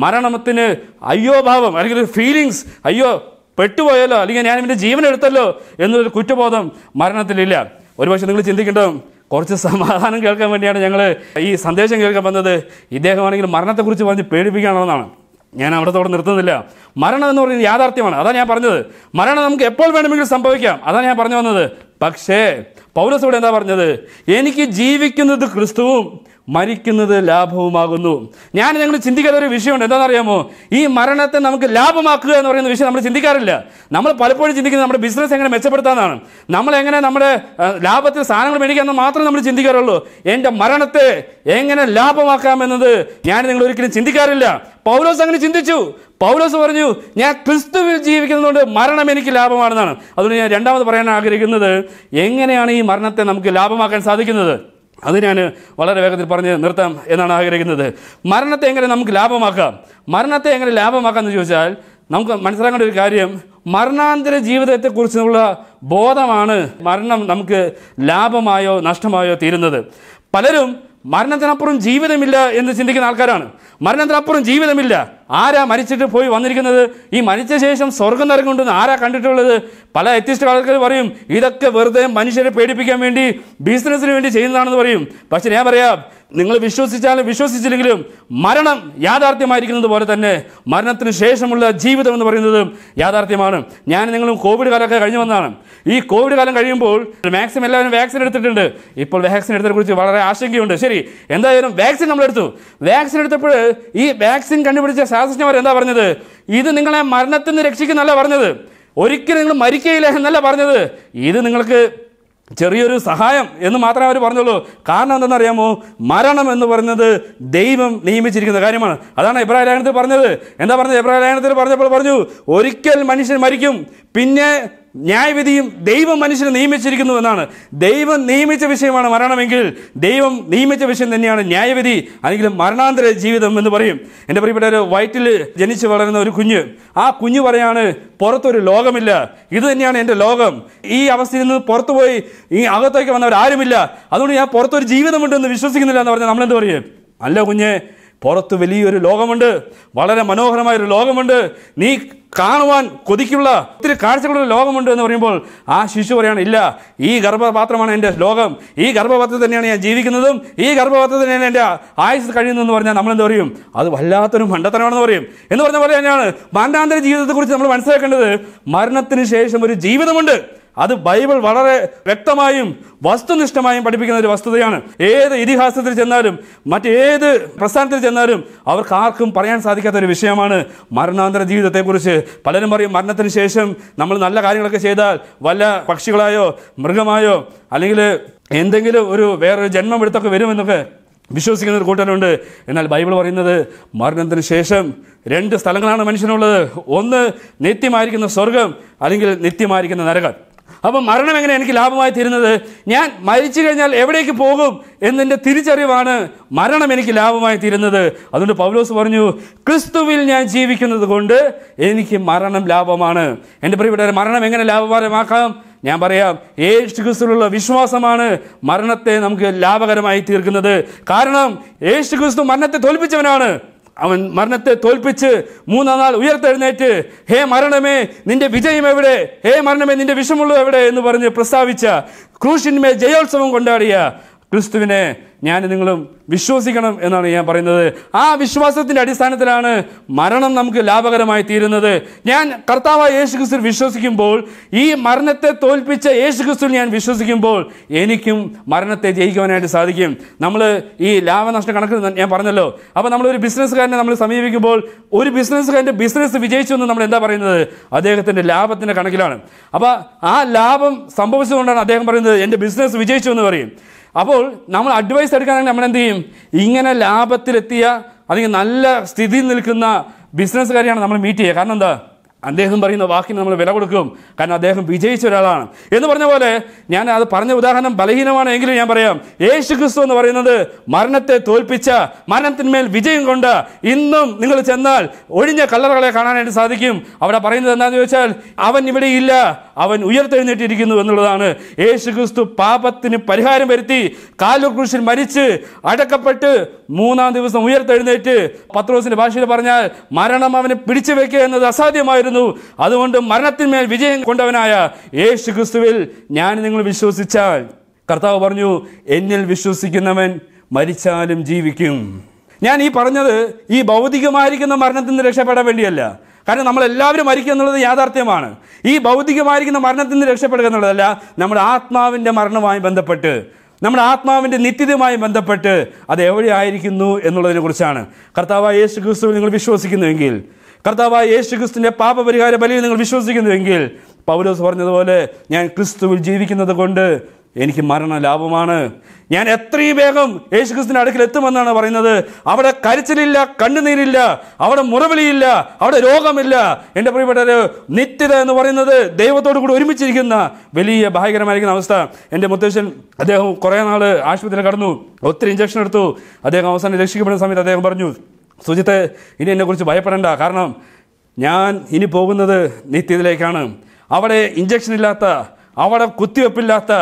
മരണത്തിന് അയ്യോ ഭാവം അല്ലെങ്കിൽ ഫീലിങ്സ്, അയ്യോ പെട്ടുപോയല്ലോ അല്ലെങ്കിൽ ഞാൻ എൻ്റെ ജീവൻ എടുത്തല്ലോ എന്നൊരു കുറ്റബോധം മരണത്തിലില്ല. ഒരുപക്ഷെ നിങ്ങൾ ചിന്തിക്കേണ്ടതും കുറച്ച് സമാധാനം കേൾക്കാൻ വേണ്ടിയാണ് ഞങ്ങൾ ഈ സന്ദേശം കേൾക്കാൻ വന്നത്. ഇദ്ദേഹമാണെങ്കിൽ മരണത്തെക്കുറിച്ച് പറഞ്ഞ് പേടിപ്പിക്കുകയാണെന്നാണ്. ഞാൻ അവിടത്തോടെ നിർത്തുന്നില്ല. മരണം എന്ന് പറയുന്നത് യാഥാർത്ഥ്യമാണ്. അതാണ് ഞാൻ പറഞ്ഞത്. മരണം നമുക്ക് എപ്പോൾ വേണമെങ്കിലും സംഭവിക്കാം. അതാണ് ഞാൻ പറഞ്ഞു വന്നത്. പക്ഷേ പൗലോസ് ഇവിടെ എന്താ പറഞ്ഞത്? എനിക്ക് ജീവിക്കുന്നത് ക്രിസ്തുവും മരിക്കുന്നത് ലാഭവുമാകുന്നു. ഞങ്ങൾ ചിന്തിക്കാത്ത ഒരു വിഷയമുണ്ട്. എന്താണെന്നറിയാമോ? ഈ മരണത്തെ നമുക്ക് ലാഭമാക്കുക എന്ന് പറയുന്ന വിഷയം നമ്മൾ ചിന്തിക്കാറില്ല. നമ്മൾ പലപ്പോഴും ചിന്തിക്കുന്നത് നമ്മുടെ ബിസിനസ് എങ്ങനെ മെച്ചപ്പെടുത്താമെന്നാണ്. നമ്മളെങ്ങനെ നമ്മുടെ ലാഭത്തിൽ സാധനങ്ങൾ മേടിക്കാമെന്ന് മാത്രമേ നമ്മൾ ചിന്തിക്കാറുള്ളൂ. എൻ്റെ മരണത്തെ എങ്ങനെ ലാഭമാക്കാമെന്നത് നിങ്ങൾ ഒരിക്കലും ചിന്തിക്കാറില്ല. പൗലോസ് അങ്ങനെ ചിന്തിച്ചു. പൗലോസ് പറഞ്ഞു, ഞാൻ ക്രിസ്തുവിൽ ജീവിക്കുന്നതുകൊണ്ട് മരണം എനിക്ക് ലാഭമാണെന്നാണ്. അതുകൊണ്ട് ഞാൻ രണ്ടാമത് പറയാൻ ആഗ്രഹിക്കുന്നത്, എങ്ങനെയാണ് ഈ മരണത്തെ നമുക്ക് ലാഭമാക്കാൻ സാധിക്കുന്നത്? അത് ഞാൻ വളരെ വേഗത്തിൽ പറഞ്ഞ് നിർത്താം എന്നാണ് ആഗ്രഹിക്കുന്നത്. മരണത്തെ എങ്ങനെ നമുക്ക് ലാഭമാക്കാം? മരണത്തെ എങ്ങനെ ലാഭമാക്കാം എന്ന് ചോദിച്ചാൽ നമുക്ക് മനസ്സിലാക്കേണ്ട ഒരു കാര്യം, മരണാന്തര ജീവിതത്തെക്കുറിച്ചുള്ള ബോധമാണ് മരണം നമുക്ക് ലാഭമായോ നഷ്ടമായോ തീരുന്നത്. പലരും മരണത്തിനപ്പുറം ജീവിതമില്ല എന്ന് ചിന്തിക്കുന്ന ആൾക്കാരാണ്. മരണത്തിനപ്പുറം ജീവിതമില്ല. ആരാ മരിച്ചിട്ട് പോയി വന്നിരിക്കുന്നത്? ഈ മരിച്ച ശേഷം സ്വർഗം നരകമുണ്ടെന്ന് ആരാ കണ്ടിട്ടുള്ളത്? പല എത്തിസ്റ്റ് ആൾക്കാർ പറയും ഇതൊക്കെ വെറുതെ മനുഷ്യരെ പേടിപ്പിക്കാൻ വേണ്ടി, ബിസിനസ്സിന് വേണ്ടി ചെയ്യുന്നതാണെന്ന് പറയും. പക്ഷെ ഞാൻ പറയാം, നിങ്ങൾ വിശ്വസിച്ചാലും വിശ്വസിച്ചില്ലെങ്കിലും മരണം യാഥാർത്ഥ്യമായിരിക്കുന്നത് പോലെ തന്നെ മരണത്തിന് ശേഷമുള്ള ജീവിതം എന്ന് പറയുന്നതും യാഥാർത്ഥ്യമാണ്. നിങ്ങളും കോവിഡ് കാലമൊക്കെ കഴിഞ്ഞു വന്നതാണ്. ഈ കോവിഡ് കാലം കഴിയുമ്പോൾ മാക്സിമം എല്ലാവരും വാക്സിൻ എടുത്തിട്ടുണ്ട്. ഇപ്പോൾ വാക്സിൻ എടുത്തതിനെക്കുറിച്ച് വളരെ ആശങ്കയുണ്ട്. ശരി, എന്തായാലും വാക്സിൻ നമ്മളെടുത്തു. വാക്സിൻ എടുത്തപ്പോൾ ഈ വാക്സിൻ കണ്ടുപിടിച്ച ശാസ്ത്രജ്ഞന്മാർ എന്താ പറഞ്ഞത്? ഇത് നിങ്ങളെ മരണത്തിൽ നിന്ന് രക്ഷിക്കുന്നല്ല പറഞ്ഞത്, ഒരിക്കലും നിങ്ങൾ മരിക്കുകയില്ല എന്നല്ല പറഞ്ഞത്, ഇത് നിങ്ങൾക്ക് ചെറിയൊരു സഹായം എന്ന് മാത്രമേ അവർ പറഞ്ഞുള്ളൂ. കാരണം എന്തെന്നറിയാമോ? മരണം എന്ന് പറയുന്നത് ദൈവം നിയമിച്ചിരിക്കുന്ന കാര്യമാണ്. അതാണ് എബ്രായ ലേഖനത്തിൽ പറഞ്ഞത്. എന്താ പറഞ്ഞത്? എബ്രായ ലേഖനത്തിൽ പറഞ്ഞപ്പോൾ പറഞ്ഞു, ഒരിക്കൽ മനുഷ്യൻ മരിക്കും, പിന്നെ ന്യായവിധിയും ദൈവം മനുഷ്യനെ നിയമിച്ചിരിക്കുന്നു എന്നാണ്. ദൈവം നിയമിച്ച വിഷയമാണ് മരണമെങ്കിൽ ദൈവം നിയമിച്ച വിഷയം തന്നെയാണ് ന്യായവിധി അല്ലെങ്കിൽ മരണാന്തര ജീവിതം എന്ന് പറയും. എൻ്റെ പ്രിയപ്പെട്ട വയറ്റിൽ ജനിച്ച് വളരുന്ന ഒരു കുഞ്ഞ്, ആ കുഞ്ഞ് പറയാണ് പുറത്തൊരു ലോകമില്ല, ഇത് തന്നെയാണ് എൻ്റെ ലോകം. ഈ അവസ്ഥയിൽ നിന്ന് പുറത്തുപോയി ഈ അകത്തേക്ക് വന്നവർ ആരുമില്ല, അതുകൊണ്ട് ഞാൻ പുറത്തൊരു ജീവിതമുണ്ടെന്ന് വിശ്വസിക്കുന്നില്ല എന്ന് പറഞ്ഞാൽ നമ്മളെന്ത് പറയും? അല്ല കുഞ്ഞെ, പുറത്ത് വലിയൊരു ലോകമുണ്ട്, വളരെ മനോഹരമായൊരു ലോകമുണ്ട്, നീ കാണുവാൻ കൊതിക്കുള്ള ഒത്തിരി കാഴ്ചകളുള്ള ലോകമുണ്ട് എന്ന് പറയുമ്പോൾ ആ ശിശു പറയാണ്, ഇല്ല, ഈ ഗർഭപാത്രമാണ് എൻ്റെ ലോകം, ഈ ഗർഭപാത്രത്തിൽ തന്നെയാണ് ഞാൻ ജീവിക്കുന്നതും, ഈ ഗർഭപാത്രത്തിൽ തന്നെയാണ് എൻ്റെ ആയുസ് കഴിയുന്നതെന്ന് പറഞ്ഞാൽ നമ്മളെന്ത് പറയും? അത് വല്ലാത്തൊരു മണ്ടത്തരമാണെന്ന് പറയും. എന്ന് പറഞ്ഞ പോലെ തന്നെയാണ് മരണാന്തര ജീവിതത്തെക്കുറിച്ച് നമ്മൾ മനസ്സിലാക്കേണ്ടത്. മരണത്തിന് ശേഷം ഒരു ജീവിതമുണ്ട്. അത് ബൈബിൾ വളരെ വ്യക്തമായും വസ്തുനിഷ്ഠമായും പഠിപ്പിക്കുന്ന ഒരു വസ്തുതയാണ്. ഏത് ഇതിഹാസത്തിൽ ചെന്നാലും മറ്റേത് പ്രസ്ഥാനത്തിൽ ചെന്നാലും അവർക്ക് ആർക്കും പറയാൻ സാധിക്കാത്ത ഒരു വിഷയമാണ് മരണാന്തര ജീവിതത്തെക്കുറിച്ച്. പലരും പറയും മരണത്തിന് ശേഷം നമ്മൾ നല്ല കാര്യങ്ങളൊക്കെ ചെയ്താൽ വല്ല പക്ഷികളായോ മൃഗമായോ അല്ലെങ്കിൽ എന്തെങ്കിലും ഒരു വേറൊരു ജന്മം എടുത്തൊക്കെ വരുമെന്നൊക്കെ വിശ്വസിക്കുന്ന ഒരു കൂട്ടരുണ്ട്. എന്നാൽ ബൈബിൾ പറയുന്നത് മരണത്തിന് ശേഷം 2 സ്ഥലങ്ങളാണ് മനുഷ്യനുള്ളത്. ഒന്ന് നിത്യമായിരിക്കുന്ന സ്വർഗം, അല്ലെങ്കിൽ നിത്യമായിരിക്കുന്ന നരകം. അപ്പം മരണം എങ്ങനെ എനിക്ക് ലാഭമായി തീരുന്നത്? ഞാൻ മരിച്ചു കഴിഞ്ഞാൽ എവിടേക്ക് പോകും എന്നതിൻ്റെ തിരിച്ചറിവാണ് മരണം എനിക്ക് ലാഭമായി തീരുന്നത്. അതുകൊണ്ട് പൗലോസ് പറഞ്ഞു, ക്രിസ്തുവിൽ ഞാൻ ജീവിക്കുന്നത് കൊണ്ട് എനിക്ക് മരണം ലാഭമാണ്. എൻ്റെ പ്രിയപ്പെട്ടവരെ, മരണം എങ്ങനെ ലാഭകരമാക്കാം? ഞാൻ പറയാം, യേശു ക്രിസ്തുവിലുള്ള വിശ്വാസമാണ് മരണത്തെ നമുക്ക് ലാഭകരമായി തീർക്കുന്നത്. കാരണം യേശു ക്രിസ്തു മരണത്തെ തോൽപ്പിച്ചവനാണ്. അവൻ മരണത്തെ തോൽപ്പിച്ച് 3-ാം നാൾ ഉയർത്തെഴുന്നേറ്റ്, ഹേ മരണമേ നിന്റെ വിജയം എവിടെ, ഹേ മരണമേ നിന്റെ വിഷമുള്ളത് എവിടെ എന്ന് പറഞ്ഞ് പ്രസ്താവിച്ച, ക്രൂശിന്മേൽ ജയോത്സവം കൊണ്ടാടിയ ക്രിസ്തുവിനെ ഞാൻ നിങ്ങളും വിശ്വസിക്കണം എന്നാണ് ഞാൻ പറയുന്നത്. ആ വിശ്വാസത്തിൻ്റെ അടിസ്ഥാനത്തിലാണ് മരണം നമുക്ക് ലാഭകരമായി തീരുന്നത്. ഞാൻ കർത്താവായ യേശുക്രിസ്തുവിൽ വിശ്വസിക്കുമ്പോൾ, ഈ മരണത്തെ തോൽപ്പിച്ച യേശുക്രിസ്തുവിൽ ഞാൻ വിശ്വസിക്കുമ്പോൾ എനിക്കും മരണത്തെ ജയിക്കുവാനായിട്ട് സാധിക്കും. നമ്മൾ ഈ ലാഭനഷ്ട കണക്ക് ഞാൻ പറഞ്ഞല്ലോ. അപ്പോൾ നമ്മളൊരു ബിസിനസ്സുകാരനെ നമ്മൾ സമീപിക്കുമ്പോൾ, ഒരു ബിസിനസ്സുകാരൻ്റെ ബിസിനസ് വിജയിച്ചു എന്ന് നമ്മൾ എന്താ പറയുന്നത്? അദ്ദേഹത്തിൻ്റെ ലാഭത്തിൻ്റെ കണക്കിലാണ്. അപ്പോൾ ആ ലാഭം സംഭവിച്ചതുകൊണ്ടാണ് അദ്ദേഹം പറയുന്നത് എൻ്റെ ബിസിനസ് വിജയിച്ചു എന്ന് പറയും. അപ്പോൾ നമ്മൾ അഡ്വൈസ് എടുക്കുകയാണെങ്കിൽ നമ്മൾ എന്ത് ചെയ്യും? ഇങ്ങനെ ലാഭത്തിലെത്തിയ അല്ലെങ്കിൽ നല്ല സ്ഥിതിയിൽ നിൽക്കുന്ന ബിസിനസ്സുകാരെയാണ് നമ്മൾ മീറ്റ് ചെയ്യുക. കാരണം എന്താ? അദ്ദേഹം പറയുന്ന വാക്കിന് നമ്മൾ വില കൊടുക്കും. കാരണം അദ്ദേഹം വിജയിച്ച ഒരാളാണ് എന്ന് പറഞ്ഞ പോലെ. ഞാൻ അത് പറഞ്ഞ ഉദാഹരണം ബലഹീനമാണ് എങ്കിലും ഞാൻ പറയാം, യേശുക്രിസ്തു എന്ന് പറയുന്നത് മരണത്തെ തോൽപ്പിച്ച, മരണത്തിന്മേൽ വിജയം കൊണ്ട, ഇന്നും നിങ്ങൾ ചെന്നാൽ ഒഴിഞ്ഞ കല്ലറകളെ കാണാനായിട്ട് സാധിക്കും. അവിടെ പറയുന്നത് എന്താണെന്ന് ചോദിച്ചാൽ, അവൻ ഇവിടെ ഇല്ല, അവൻ ഉയർത്തെഴുന്നേറ്റിരിക്കുന്നു എന്നുള്ളതാണ്. യേശുക്രിസ്തു പാപത്തിന് പരിഹാരം വരുത്തി കാൽവരി ക്രൂശിൽ മരിച്ച് അടക്കപ്പെട്ട് 3-ാം ദിവസം ഉയർത്തെഴുന്നേറ്റ്, പത്രോസിന്റെ ഭാഷയിൽ പറഞ്ഞാൽ മരണം അവനെ പിടിച്ചു വെക്കുക എന്നത് അസാധ്യമായിരുന്നു. അതുകൊണ്ട് മരണത്തിന്മേൽ വിജയം കൊണ്ടവനായ യേശുക്രിസ്തുവിൽ ഞാൻ നിങ്ങൾ വിശ്വസിച്ചാൽ, കർത്താവ് പറഞ്ഞു, എന്നിൽ വിശ്വസിക്കുന്നവൻ മരിച്ചാലും ജീവിക്കും. ഞാൻ ഈ പറഞ്ഞത് ഈ ഭൗതികമായിരിക്കുന്ന മരണത്തിൽ നിന്ന് രക്ഷപ്പെടാൻ വേണ്ടിയല്ല. കാരണം നമ്മളെല്ലാവരും മരിക്കുക എന്നുള്ളത് യാഥാർത്ഥ്യമാണ്. ഈ ഭൗതികമായിരിക്കുന്ന മരണത്തിൽ നിന്ന് രക്ഷപ്പെടുക എന്നുള്ളതല്ല, നമ്മുടെ ആത്മാവിൻ്റെ മരണവുമായി ബന്ധപ്പെട്ട്, നമ്മുടെ ആത്മാവിൻ്റെ നിത്യതയുമായി ബന്ധപ്പെട്ട് അത് എവിടെയായിരിക്കുന്നു എന്നുള്ളതിനെ കുറിച്ചാണ്. കർത്താവായ യേശുക്രിസ്തുവിൽ നിങ്ങൾ വിശ്വസിക്കുന്നുവെങ്കിൽ, കർത്താവായ യേശുക്രിസ്തുവിൻ്റെ പാപപരിഹാര ബലിയിൽ നിങ്ങൾ വിശ്വസിക്കുന്നുവെങ്കിൽ, പൗലോസ് പറഞ്ഞതുപോലെ ഞാൻ ക്രിസ്തുവിൽ ജീവിക്കുന്നത് കൊണ്ട് എനിക്ക് മരണ ലാഭമാണ്. ഞാൻ എത്രയും വേഗം യേശുക്രിസ്തുവിന്റെ അടുക്കൽ എത്തുമെന്നാണ് പറയുന്നത്. അവിടെ കരച്ചിലില്ല, കണ്ണുനീരില്ല, അവിടെ മുറവിളിയില്ല, അവിടെ രോഗമില്ല. എൻ്റെ പ്രിയപ്പെട്ടവരെ, നിത്യത എന്ന് പറയുന്നത് ദൈവത്തോടു കൂടി ഒരുമിച്ചിരിക്കുന്ന വലിയ ഭയങ്കരമായിരിക്കുന്ന അവസ്ഥ. എൻ്റെ മുത്തശ്ശൻ, അദ്ദേഹം കുറേ നാൾ ആശുപത്രിയിൽ കടന്നു, ഒത്തിരി ഇഞ്ചക്ഷൻ എടുത്തു. അദ്ദേഹം അവസാനം രക്ഷിക്കപ്പെടുന്ന സമയത്ത് അദ്ദേഹം പറഞ്ഞു, സുജിത്തെ, ഇനി എന്നെക്കുറിച്ച് ഭയപ്പെടേണ്ട, കാരണം ഞാൻ ഇനി പോകുന്നത് നിത്യതയിലേക്കാണ്. അവിടെ ഇഞ്ചക്ഷൻ ഇല്ലാത്ത, അവിടെ കുത്തിവെപ്പില്ലാത്ത,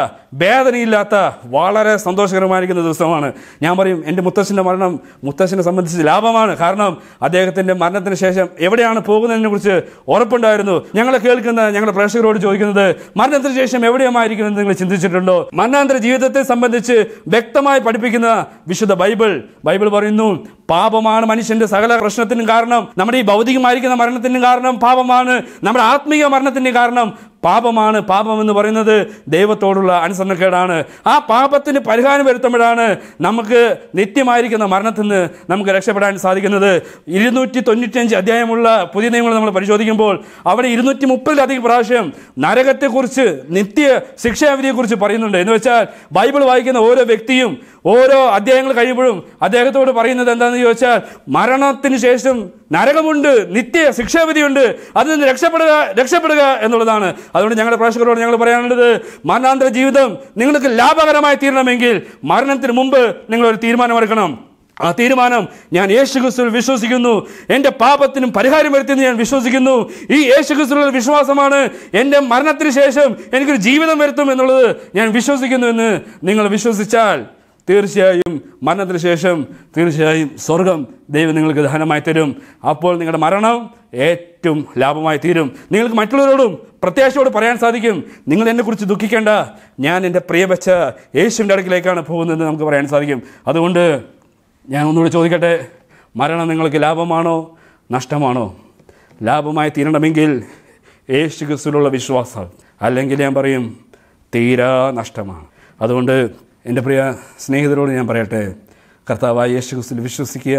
വേദനയില്ലാത്ത വളരെ സന്തോഷകരമായിരിക്കുന്ന ദിവസമാണ്. ഞാൻ പറയും, എൻ്റെ മുത്തശ്ശൻ്റെ മരണം മുത്തശ്ശനെ സംബന്ധിച്ച് ലാഭമാണ്. കാരണം അദ്ദേഹത്തിൻ്റെ മരണത്തിന് ശേഷം എവിടെയാണ് പോകുന്നതിനെ കുറിച്ച് ഉറപ്പുണ്ടായിരുന്നു. ഞങ്ങളെ കേൾക്കുന്ന ഞങ്ങളുടെ പ്രേക്ഷകരോട് ചോദിക്കുന്നത്, മരണത്തിന് ശേഷം എവിടെയുമായിരിക്കുമെന്ന് നിങ്ങൾ ചിന്തിച്ചിട്ടുണ്ടോ? മരണാന്തര ജീവിതത്തെ സംബന്ധിച്ച് വ്യക്തമായി പഠിപ്പിക്കുന്ന വിശുദ്ധ ബൈബിൾ പറയുന്നു, പാപമാണ് മനുഷ്യന്റെ സകല പ്രശ്നത്തിനും കാരണം. നമ്മുടെ ഈ ഭൗതികമായിരിക്കുന്ന മരണത്തിനും കാരണം പാപമാണ്. നമ്മുടെ ആത്മീയ മരണത്തിന് കാരണം പാപമാണ്. പാപം എന്ന് പറയുന്നത് ദൈവത്തോടുള്ള അനുസരണക്കേടാണ്. ആ പാപത്തിന് പരിഹാരം വരുത്തുമ്പോഴാണ് നമുക്ക് നിത്യമായിരിക്കുന്ന മരണത്തിൽ നിന്ന് നമുക്ക് രക്ഷപ്പെടാൻ സാധിക്കുന്നത്. 295 അധ്യായമുള്ള പുതിയ നിയമങ്ങൾ നമ്മൾ പരിശോധിക്കുമ്പോൾ അവിടെ 230-ലധികം പ്രാവശ്യം നരകത്തെക്കുറിച്ച്, നിത്യ ശിക്ഷാവിധിയെക്കുറിച്ച് പറയുന്നുണ്ട്. എന്ന് വെച്ചാൽ ബൈബിൾ വായിക്കുന്ന ഓരോ വ്യക്തിയും ഓരോ അധ്യായങ്ങൾ കഴിയുമ്പോഴും അദ്ദേഹത്തോട് പറയുന്നത് എന്താണെന്ന് ചോദിച്ചാൽ, മരണത്തിന് ശേഷം നരകമുണ്ട്, നിത്യ ശിക്ഷാവിധിയുണ്ട്, അതിൽ നിന്ന് രക്ഷപ്പെടുക എന്നുള്ളതാണ്. അതുകൊണ്ട് ഞങ്ങളുടെ പ്രേക്ഷകരോട് ഞങ്ങൾ പറയാനുള്ളത്, മരണാന്തര ജീവിതം നിങ്ങൾക്ക് ലാഭകരമായി തീരണമെങ്കിൽ മരണത്തിന് മുമ്പ് നിങ്ങളൊരു തീരുമാനമെടുക്കണം. ആ തീരുമാനം, ഞാൻ യേശുക്രിസ്തുവിൽ വിശ്വസിക്കുന്നു, എൻ്റെ പാപത്തിനും പരിഹാരം വരുത്തിയെന്ന് ഞാൻ വിശ്വസിക്കുന്നു. ഈ യേശുക്രിസ്തുവിലുള്ള വിശ്വാസമാണ് എൻ്റെ മരണത്തിന് ശേഷം എനിക്കൊരു ജീവിതം വരുത്തും എന്നുള്ളത് ഞാൻ വിശ്വസിക്കുന്നു എന്ന് നിങ്ങൾ വിശ്വസിച്ചാൽ തീർച്ചയായും മരണത്തിന് ശേഷം തീർച്ചയായും സ്വർഗം ദൈവം നിങ്ങൾക്ക് ദാനമായി തരും. അപ്പോൾ നിങ്ങളുടെ മരണം ഏറ്റവും ലാഭമായി തീരും. നിങ്ങൾക്ക് മറ്റുള്ളവരോടും പ്രത്യാശയോട് പറയാൻ സാധിക്കും, നിങ്ങൾ എന്നെക്കുറിച്ച് ദുഃഖിക്കേണ്ട, ഞാൻ എൻ്റെ പ്രിയവെച്ച യേശുവിൻ്റെ അടുക്കിലേക്കാണ് പോകുന്നതെന്ന് നമുക്ക് പറയാൻ സാധിക്കും. അതുകൊണ്ട് ഞാൻ ഒന്നുകൂടി ചോദിക്കട്ടെ, മരണം നിങ്ങൾക്ക് ലാഭമാണോ നഷ്ടമാണോ? ലാഭമായി തീരണമെങ്കിൽ യേശുക്രിസ്തുവിലുള്ള വിശ്വാസം, അല്ലെങ്കിൽ ഞാൻ പറയും തീരാ നഷ്ടമാണ്. അതുകൊണ്ട് എൻ്റെ പ്രിയ സ്നേഹിതരോട് ഞാൻ പറയട്ടെ, കർത്താവായ യേശുക്രിസ്തുവിൽ വിശ്വസിക്കുക,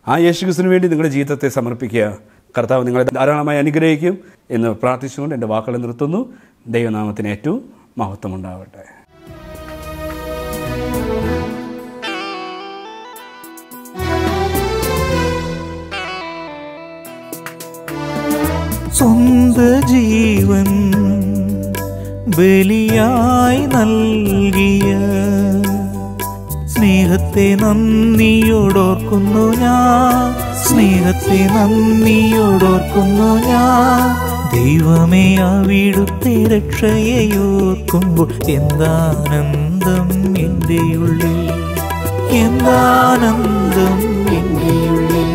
ആ യേശുക്രിസ്തുവിന് വേണ്ടി നിങ്ങളുടെ ജീവിതത്തെ സമർപ്പിക്കുക. കർത്താവ് നിങ്ങളെ ധാരാളമായി അനുഗ്രഹിക്കും എന്ന് പ്രാർത്ഥിച്ചുകൊണ്ട് എൻ്റെ വാക്കുകൾ നിർത്തുന്നു. ദൈവനാമത്തിന് ഏറ്റവും മഹത്വമുണ്ടാവട്ടെ. സ്വന്ത ജീവൻ ബലിയായി നൽകിയ സ്നേഹത്തെ നന്ദിയോടോർക്കുന്നു ഞാൻ, സ്നേഹത്തെ നന്ദിയോടോർക്കുന്നു ഞാൻ. ദൈവമേ, അവിടുത്തെ രക്ഷയെയോർക്കുമ്പോൾ എന്താനന്ദം എൻ്റെ ഉള്ളിൽ, എന്താനന്ദം എൻ്റെ ഉള്ളിൽ.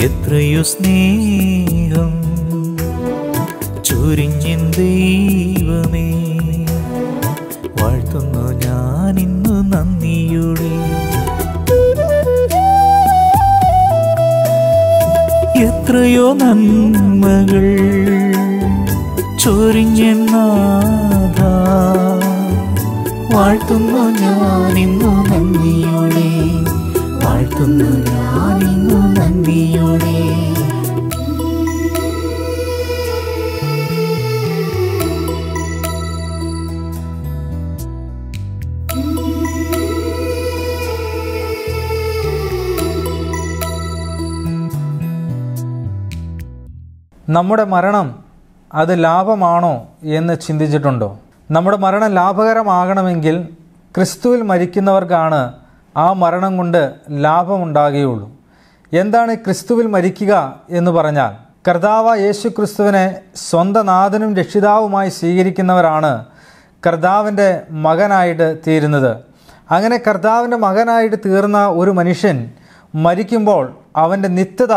എത്രയോ സ്നേഹം ചൊരിഞ്ഞിൻ ദൈവമേ, വാഴ്ത്തുന്നു ഞാൻ ഇന്നു നന്ദി. എത്രയോ നന്മകൾ ചൊരിഞ്ഞെന്നാഥ, വാഴ്ത്തുന്നു ഞാനിന്നു നന്ദിയോടെ, വാഴ്ത്തുന്നു ഞാനിന്നു നന്ദിയോടെ. നമ്മുടെ മരണം അത് ലാഭമാണോ എന്ന് ചിന്തിച്ചിട്ടുണ്ടോ? നമ്മുടെ മരണം ലാഭകരമാകണമെങ്കിൽ ക്രിസ്തുവിൽ മരിക്കുന്നവർക്കാണ് ആ മരണം കൊണ്ട് ലാഭമുണ്ടാകുകയുള്ളൂ. എന്താണ് ക്രിസ്തുവിൽ മരിക്കുക എന്ന് പറഞ്ഞാൽ, കർത്താവായ യേശു ക്രിസ്തുവിനെ സ്വന്തം നാഥനും രക്ഷിതാവുമായി സ്വീകരിക്കുന്നവരാണ് കർത്താവിൻ്റെ മകനായിട്ട് തീരുന്നത്. അങ്ങനെ കർത്താവിൻ്റെ മകനായിട്ട് തീർന്ന ഒരു മനുഷ്യൻ മരിക്കുമ്പോൾ അവൻ്റെ നിത്യത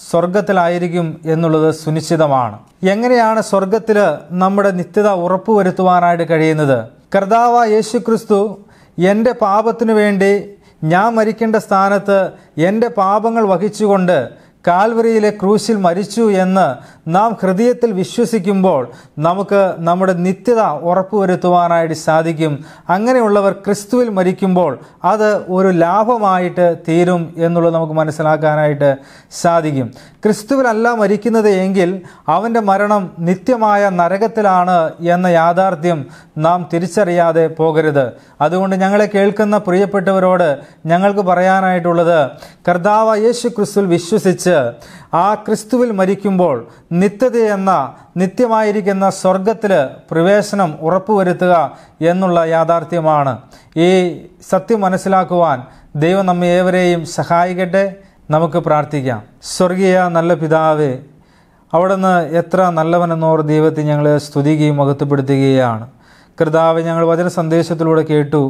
സ്വർഗത്തിലായിരിക്കും എന്നുള്ളത് സുനിശ്ചിതമാണ്. എങ്ങനെയാണ് സ്വർഗത്തിൽ നമ്മുടെ നിത്യത ഉറപ്പുവരുത്തുവാനായിട്ട് കഴിയുന്നത്? കർത്താവായ യേശു ക്രിസ്തു എൻ്റെ പാപത്തിനു വേണ്ടി ഞാൻ മരിക്കേണ്ട സ്ഥാനത്ത് എൻ്റെ പാപങ്ങൾ വഹിച്ചുകൊണ്ട് കാൽവരിയിലെ ക്രൂശിൽ മരിച്ചു എന്ന് നാം ഹൃദയത്തിൽ വിശ്വസിക്കുമ്പോൾ നമുക്ക് നമ്മുടെ നിത്യത ഉറപ്പുവരുത്തുവാനായിട്ട് സാധിക്കും. അങ്ങനെയുള്ളവർ ക്രിസ്തുവിൽ മരിക്കുമ്പോൾ അത് ഒരു ലാഭമായിട്ട് തീരും എന്നുള്ളത് നമുക്ക് മനസ്സിലാക്കാനായിട്ട് സാധിക്കും. ക്രിസ്തുവിലല്ല മരിക്കുന്നത് എങ്കിൽ അവൻ്റെ മരണം നിത്യമായ നരകത്തിലാണ് എന്ന യാഥാർത്ഥ്യം നാം തിരിച്ചറിയാതെ പോകരുത്. അതുകൊണ്ട് ഞങ്ങളെ കേൾക്കുന്ന പ്രിയപ്പെട്ടവരോട് ഞങ്ങൾക്ക് പറയാനായിട്ടുള്ളത്, കർത്താവായ യേശു ക്രിസ്തുവിൽ വിശ്വസിച്ച് ആ ക്രിസ്തുവിൽ മരിക്കുമ്പോൾ നിത്യമായിരിക്കുന്ന സ്വർഗത്തിൽ പ്രവേശനം ഉറപ്പുവരുത്തുക എന്നുള്ള യാഥാർത്ഥ്യമാണ്. ഈ സത്യം മനസ്സിലാക്കുവാൻ ദൈവം നമ്മെ ഏവരെയും സഹായിക്കട്ടെ. നമുക്ക് പ്രാർത്ഥിക്കാം. സ്വർഗീയ നല്ല പിതാവേ, അവിടുന്ന് എത്ര നല്ലവനെന്നോർ ദൈവത്തെ ഞങ്ങൾ സ്തുതിക്കുകയും മഹത്വപ്പെടുത്തുകയാണ്. കർത്താവേ, ഞങ്ങൾ വചന സന്ദേശത്തിലൂടെ കേട്ടു,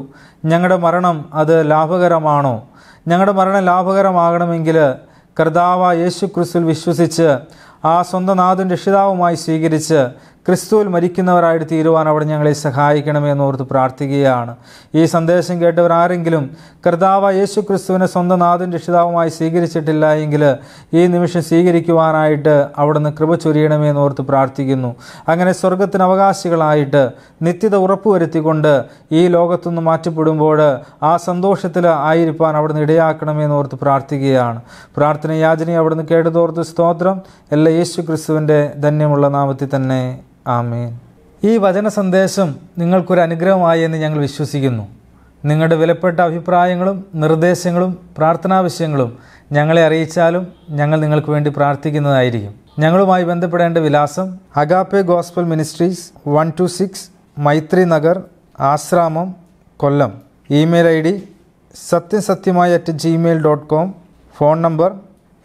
ഞങ്ങളുടെ മരണം അത് ലാഭകരമാണോ? ഞങ്ങളുടെ മരണം ലാഭകരമാകണമെങ്കിൽ കർത്താവായ യേശു ക്രിസ്തുവിൽ വിശ്വസിച്ച് ആ സ്വന്തം നാഥനും രക്ഷിതാവുമായി സ്വീകരിച്ച് ക്രിസ്തുവിൽ മരിക്കുന്നവരായിട്ട് തീരുവാൻ അവിടെ ഞങ്ങളെ സഹായിക്കണമെന്നോർത്ത് പ്രാർത്ഥിക്കുകയാണ്. ഈ സന്ദേശം കേട്ടവരാരെങ്കിലും കർത്താവായ യേശു ക്രിസ്തുവിനെ സ്വന്തം നാഥനും രക്ഷിതാവുമായി സ്വീകരിച്ചിട്ടില്ല എങ്കിൽ ഈ നിമിഷം സ്വീകരിക്കുവാനായിട്ട് അവിടുന്ന് കൃപ ചൊരിയണമെന്നോർത്ത് പ്രാർത്ഥിക്കുന്നു. അങ്ങനെ സ്വർഗത്തിന് അവകാശികളായിട്ട് നിത്യത ഉറപ്പുവരുത്തിക്കൊണ്ട് ഈ ലോകത്തുനിന്ന് മാറ്റപ്പെടുമ്പോൾ ആ സന്തോഷത്തിൽ ആയിരിക്കാൻ അവിടുന്ന് ഇടയാക്കണമെന്നോർത്ത് പ്രാർത്ഥിക്കുകയാണ്. പ്രാർത്ഥന യാചനയെ അവിടുന്ന് കേട്ടതോർത്ത് സ്തോത്രം. എല്ലാ യേശു ക്രിസ്തുവിൻ്റെ ധന്യമുള്ള നാമത്തിൽ തന്നെ ആമേൻ. ഈ വചന സന്ദേശം നിങ്ങൾക്കൊരു അനുഗ്രഹമായി എന്ന് ഞങ്ങൾ വിശ്വസിക്കുന്നു. നിങ്ങളുടെ വിലപ്പെട്ട അഭിപ്രായങ്ങളും നിർദ്ദേശങ്ങളും പ്രാർത്ഥനാവിഷയങ്ങളും ഞങ്ങളെ അറിയിച്ചാലും ഞങ്ങൾ നിങ്ങൾക്ക് വേണ്ടി പ്രാർത്ഥിക്കുന്നതായിരിക്കും. ഞങ്ങളുമായി ബന്ധപ്പെടേണ്ട വിലാസം Agape Gospel Ministries 126 Maithri Nagar, Ashramam, Kollam. Email ID satyasathyamai@gmail.com. Phone number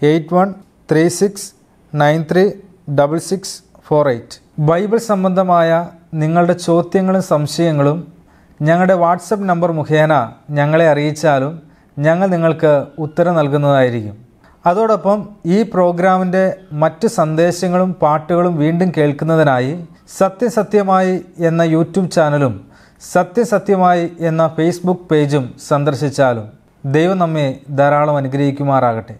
8136936648. Bible സംബന്ധമായ നിങ്ങളുടെ ചോദ്യങ്ങളും സംശയങ്ങളും ഞങ്ങളുടെ വാട്സപ്പ് നമ്പർ മുഖേന ഞങ്ങളെ അറിയിച്ചാലും ഞങ്ങൾ നിങ്ങൾക്ക് ഉത്തരം നൽകുന്നതായിരിക്കും. അതോടൊപ്പം ഈ പ്രോഗ്രാമിൻ്റെ മറ്റ് സന്ദേശങ്ങളും പാട്ടുകളും വീണ്ടും കേൾക്കുന്നതിനായി സത്യസത്യമായി എന്ന യൂട്യൂബ് ചാനലും സത്യസത്യമായി എന്ന ഫേസ്ബുക്ക് പേജും സന്ദർശിച്ചാലും ദൈവം നമ്മെ ധാരാളം അനുഗ്രഹിക്കുമാറാകട്ടെ.